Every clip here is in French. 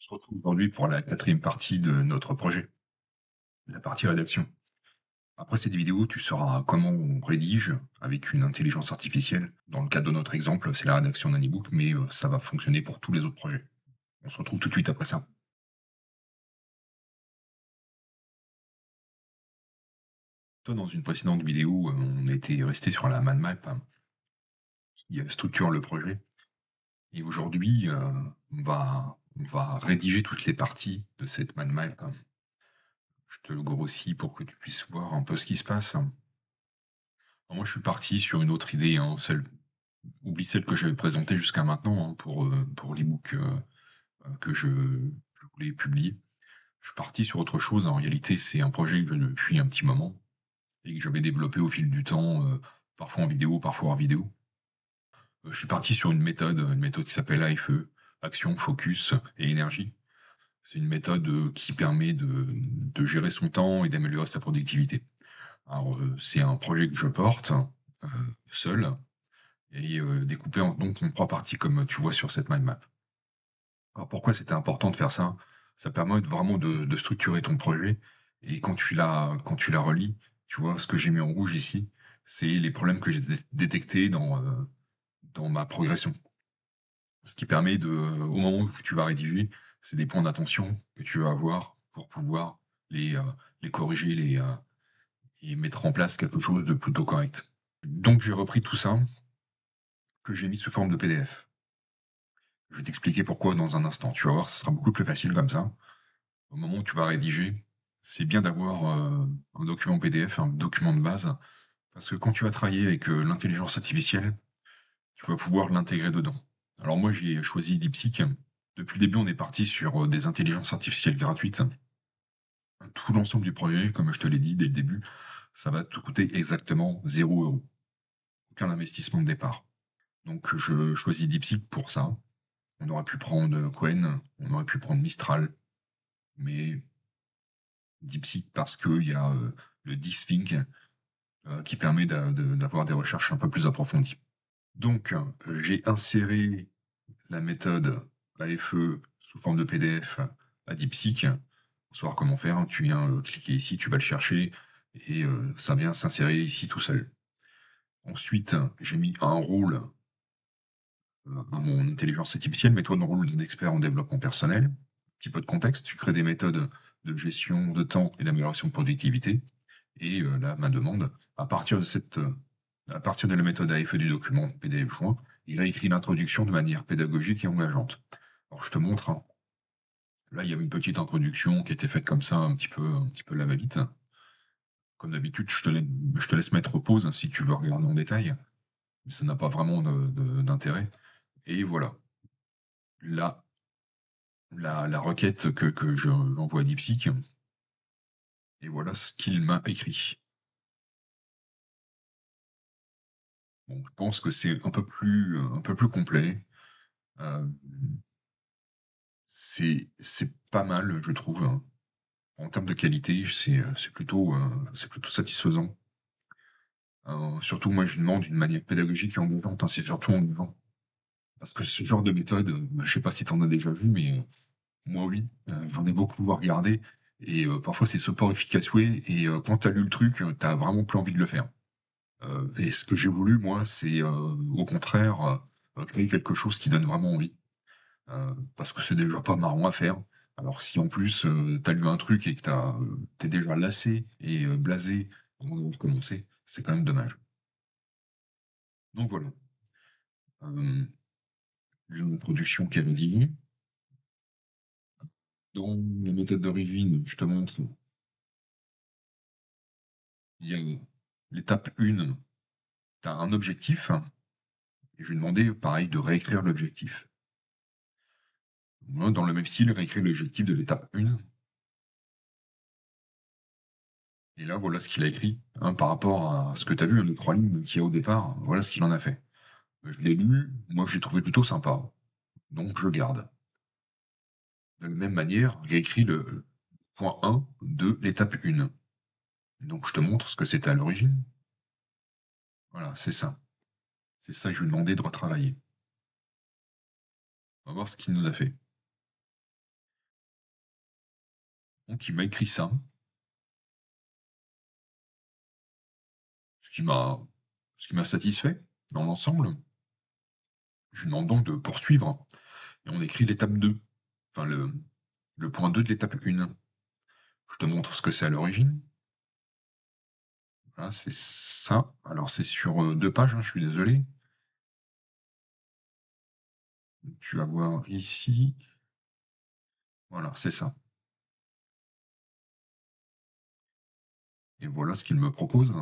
Se retrouve aujourd'hui pour la quatrième partie de notre projet, la partie rédaction. Après cette vidéo, tu sauras comment on rédige avec une intelligence artificielle. Dans le cadre de notre exemple, c'est la rédaction d'un e-book, mais ça va fonctionner pour tous les autres projets. On se retrouve tout de suite après ça. Toi, dans une précédente vidéo, on était resté sur la mind map qui structure le projet. Et aujourd'hui, on va rédiger toutes les parties de cette mind map. Je te le grossis pour que tu puisses voir un peu ce qui se passe. Alors moi, je suis parti sur une autre idée, hein, oublie celle que j'avais présentée jusqu'à maintenant, hein, pour l'e-book, que je voulais publier. Je suis parti sur autre chose. En réalité, c'est un projet que j'ai depuis un petit moment et que j'avais développé au fil du temps, parfois en vidéo, parfois hors vidéo. Je suis parti sur une méthode qui s'appelle AFE, action, focus et énergie. C'est une méthode, qui permet de gérer son temps et d'améliorer sa productivité. Alors, c'est un projet que je porte, heu, seul et découpé donc en 3 parties comme tu vois sur cette mind map. Alors pourquoi c'était important de faire ça? Ça permet vraiment de structurer ton projet et quand tu la relis, tu vois? Ce que j'ai mis en rouge ici, c'est les problèmes que j'ai détectés dans ma progression. Ce qui permet au moment où tu vas rédiger, c'est des points d'attention que tu vas avoir pour pouvoir les, heu, les corriger, et mettre en place quelque chose de plutôt correct. Donc j'ai repris tout ça, que j'ai mis sous forme de PDF. Je vais t'expliquer pourquoi dans un instant. Tu vas voir, ça sera beaucoup plus facile comme ça. Au moment où tu vas rédiger, c'est bien d'avoir, un document PDF, un document de base, parce que quand tu vas travailler avec, l'intelligence artificielle, tu vas pouvoir l'intégrer dedans. Alors moi, j'ai choisi DeepSeek. Depuis le début, on est parti sur, des intelligences artificielles gratuites. Tout l'ensemble du projet, comme je te l'ai dit dès le début, ça va te coûter exactement 0 €. Aucun investissement de départ. Donc je choisis DeepSeek pour ça. On aurait pu prendre, Qwen, on aurait pu prendre Mistral, mais DeepSeek parce qu'il y a, le DeepSync, qui permet d'avoir des recherches un peu plus approfondies. Donc, j'ai inséré la méthode AFE sous forme de PDF à DeepSeek. Pour savoir comment faire, hein, tu viens cliquer ici, tu vas le chercher et ça vient s'insérer ici tout seul. Ensuite, j'ai mis un rôle à mon intelligence artificielle, mets-toi dans le rôle d'un expert en développement personnel. Un petit peu de contexte, tu crées des méthodes de gestion de temps et d'amélioration de productivité. Et là, ma demande, à partir de la méthode AFE du document PDF joint, il réécrit l'introduction de manière pédagogique et engageante. Alors je te montre, hein. Là, il y avait une petite introduction qui était faite comme ça, un petit peu la va-vite. Comme d'habitude, je te laisse mettre pause si tu veux regarder en détail, mais ça n'a pas vraiment d'intérêt. Et voilà. Là, la requête que j'envoie à DeepSeek, et voilà ce qu'il m'a écrit. Bon, je pense que c'est un peu plus complet. Euh, c'est pas mal, je trouve, hein. En termes de qualité, c'est plutôt satisfaisant. Surtout, moi, je demande d'une manière pédagogique et engageante, hein, c'est surtout engageant. Parce que ce genre de méthode, je sais pas si tu en as déjà vu, mais moi, oui, j'en ai beaucoup regardé. Et parfois, c'est support efficace way. Et quand tu as lu le truc, tu as vraiment plus envie de le faire. Et ce que j'ai voulu, moi, c'est au contraire créer quelque chose qui donne vraiment envie. Parce que c'est déjà pas marrant à faire. Alors si en plus, tu lu un truc et que tu déjà lassé et blasé au moment de commencer, c'est quand même dommage. Donc voilà, hem, l'introduction qui est rédigée. Dans la méthode d'origine, je te montre, il y a l'étape 1, tu as un objectif et je lui ai demandé pareil de réécrire l'objectif. Moi, dans le même style, réécrire l'objectif de l'étape 1 et là, voilà ce qu'il a écrit, hein, par rapport à ce que tu as vu, hein, les 3 lignes qu'il y a au départ, voilà ce qu'il en a fait. Je l'ai lu, moi je l'ai trouvé plutôt sympa, donc je le garde. De la même manière, j'ai écrit le point 1 de l'étape 1. Donc je te montre ce que c'était à l'origine. Voilà, c'est ça. C'est ça que je lui ai demandé de retravailler. On va voir ce qu'il nous a fait. Donc il m'a écrit ça, ce qui m'a ce qui m'a satisfait dans l'ensemble. Je lui demande donc de poursuivre et on écrit l'étape 2, enfin le point 2 de l'étape 1. Je te montre ce que c'est à l'origine. Voilà, c'est ça. Alors c'est sur 2 pages, hein, je suis désolé. Tu vas voir ici. Voilà, c'est ça. Et voilà ce qu'il me propose.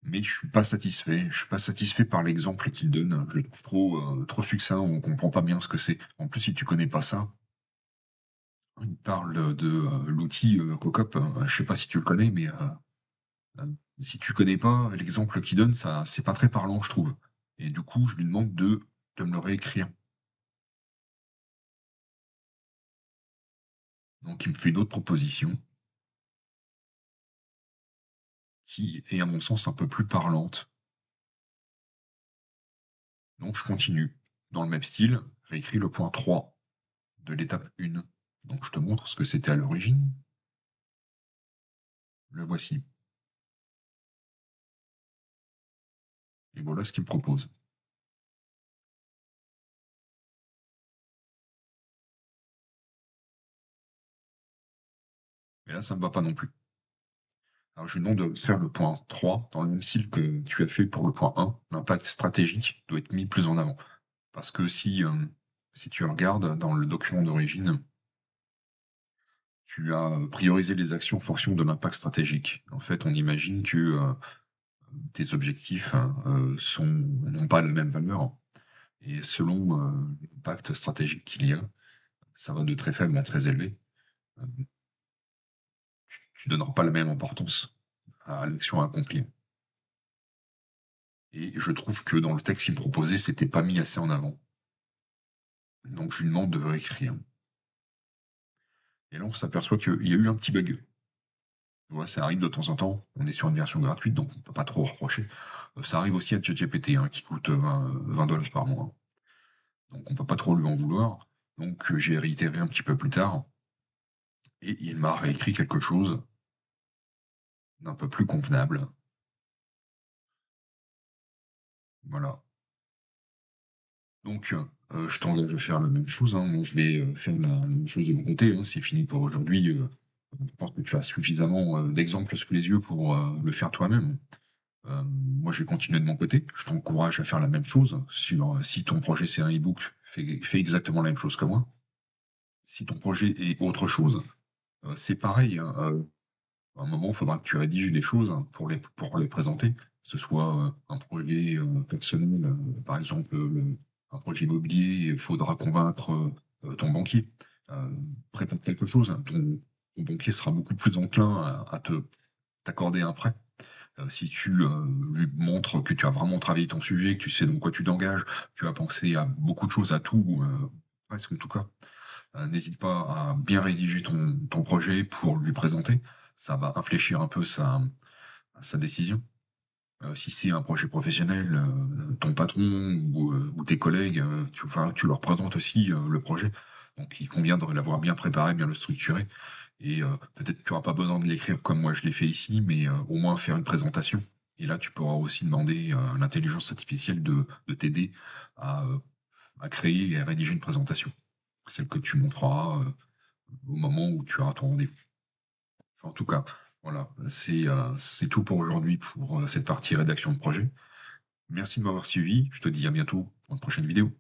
Mais je suis pas satisfait. Je suis pas satisfait par l'exemple qu'il donne. Je le trouve trop succinct. On comprend pas bien ce que c'est. En plus, si tu connais pas ça, il parle de l'outil Cocop. Je sais pas si tu le connais, mais si tu connais pas, l'exemple qu'il donne, ça, c'est pas très parlant, je trouve. Et du coup, je lui demande de me le réécrire. Donc, il me fait d'autres propositions qui est, à mon sens, un peu plus parlante. Donc, je continue. Dans le même style, réécris le point 3 de l'étape 1. Donc, je te montre ce que c'était à l'origine. Le voici. Et voilà ce qu'il me propose. Mais là, ça ne me va pas non plus. Alors, je lui demande de faire le point 3 dans le même style que tu as fait pour le point 1. L'impact stratégique doit être mis plus en avant. Parce que si tu regardes dans le document d'origine, tu as priorisé les actions en fonction de l'impact stratégique. En fait, on imagine que tes objectifs n'ont pas la même valeur. Et selon l'impact stratégique qu'il y a, ça va de très faible à très élevé. Euh, tu donneras pas la même importance à l'action à accomplir. Et je trouve que dans le texte qu'il me proposait, c'était pas mis assez en avant. Donc je lui demande de réécrire. Et là, on s'aperçoit qu'il y a eu un petit bug. Ouais, ça arrive de temps en temps. On est sur une version gratuite, donc on peut pas trop reprocher. Ça arrive aussi à ChatGPT, hein, qui coûte 20 $ par mois. Donc on peut pas trop lui en vouloir. Donc j'ai réitéré un petit peu plus tard, et il m'a réécrit quelque chose d'un peu plus convenable. Voilà. Donc je t'engage à faire la même chose, hein. Moi, je vais faire la même chose de mon côté, hein. C'est fini pour aujourd'hui. Je pense que tu as suffisamment d'exemples sous les yeux pour le faire toi-même. Moi, je vais continuer de mon côté. Je t'encourage à faire la même chose. Si ton projet c'est un e-book, fais exactement la même chose que moi. Si ton projet est autre chose, c'est pareil, hein. À un moment, il faudra que tu rédiges des choses, hein, pour les présenter. Que ce soit un projet personnel, par exemple, un projet immobilier, il faudra convaincre ton banquier. Euh, Prépare quelque chose, hein. Ton banquier sera beaucoup plus enclin à t'accorder un prêt. Si tu lui montres que tu as vraiment travaillé ton sujet, que tu sais dans quoi tu t'engages, tu as pensé à beaucoup de choses, à tout, presque en tout cas, n'hésite pas à bien rédiger ton projet pour lui présenter. Ça va infléchir un peu sa décision. Si c'est un projet professionnel, ton patron ou tes collègues, tu leur présentes aussi le projet. Donc il convient de l'avoir bien préparé, bien le structurer. Et peut-être que tu n'auras pas besoin de l'écrire comme moi je l'ai fait ici, mais au moins faire une présentation. Et là, tu pourras aussi demander à l'intelligence artificielle de t'aider à, euh, à créer et à rédiger une présentation. Celle que tu montreras au moment où tu auras ton rendez-vous. En tout cas, voilà, c'est tout pour aujourd'hui pour cette partie rédaction de projet. Merci de m'avoir suivi. Je te dis à bientôt pour une prochaine vidéo.